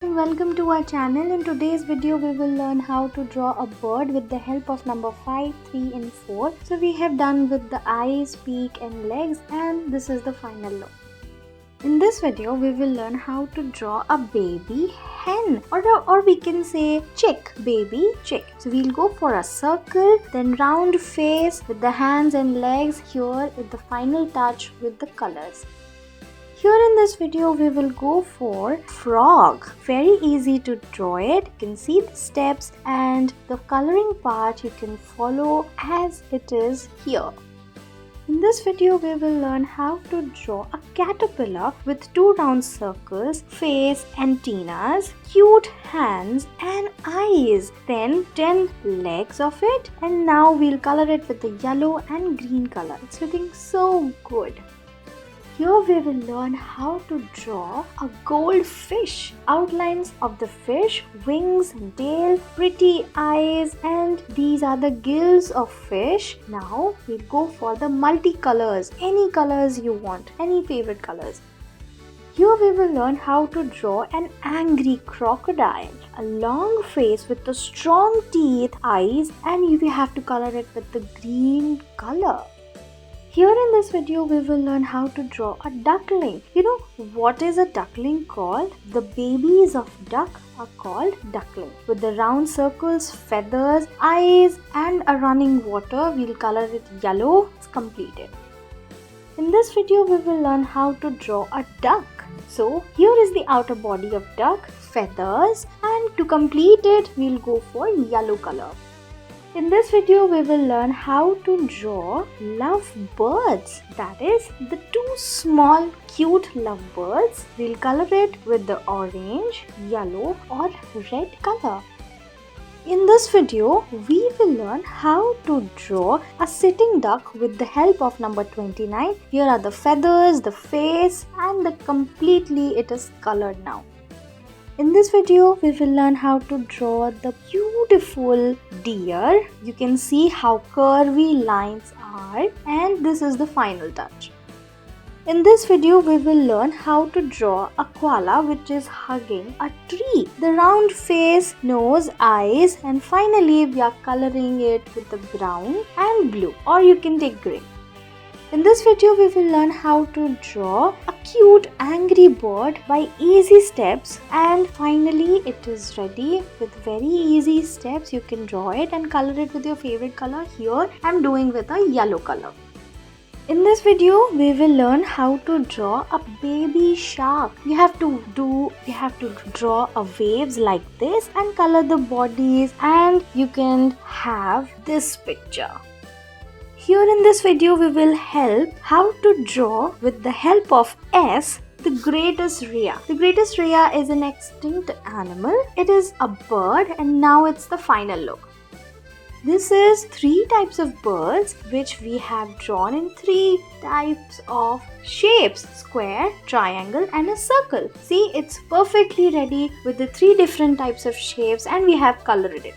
Welcome to our channel. In today's video we will learn how to draw a bird with the help of number 5, 3 and 4. So we have done with the eyes, beak and legs, and this is the final look. In this video we will learn how to draw a baby hen or we can say chick, baby chick. So we'll go for a circle, then round face with the hands and legs here with the final touch with the colors. Here in this video we will go for frog. Very easy to draw it. You can see the steps and the coloring part you can follow as it is here. In this video we will learn how to draw a caterpillar with 2 round circles, face, antennas, cute hands and eyes. Then 10 legs of it, and now we'll color it with the yellow and green color. It's looking so good. Here we will learn how to draw a goldfish. Outlines of the fish, wings and tail, pretty eyes, and these are the gills of fish. Now we'll go for the multicolors. Any colors you want, any favorite colors. Here we will learn how to draw an angry crocodile. A long face with the strong teeth, eyes, and we have to color it with the green color. Here in this video we will learn how to draw a duckling. You know what is a duckling called? The babies of duck are called duckling. With the round circles, feathers, eyes and a running water, we'll color it yellow. It's completed. In this video we will learn how to draw a duck. So here is the outer body of duck, feathers, and to complete it we'll go for yellow color. In this video we will learn how to draw love birds, that is the 2 small cute love birds. We'll color it with the orange, yellow or red color. In this video we will learn how to draw a sitting duck with the help of number 29. Here are the feathers, the face and completely it is colored now. In this video, we will learn how to draw the beautiful deer. You can see how curvy lines are, and this is the final touch. In this video, we will learn how to draw a koala which is hugging a tree. The round face, nose, eyes, and finally we are coloring it with the brown and blue, or you can take green. In this video, we will learn how to draw a cute angry bird by easy steps, and finally it is ready. With very easy steps you can draw it and color it with your favorite color. Here I am doing with a yellow color. In this video we will learn how to draw a baby shark. You have to draw a waves like this and color the bodies, and you can have this picture. Here in this video we will help how to draw with the help of S the greatest rhea. The greatest rhea is an extinct animal. It is a bird, and now it's the final look. This is 3 types of birds which we have drawn in 3 types of shapes: square, triangle and a circle. See, it's perfectly ready with the 3 different types of shapes and we have colored it.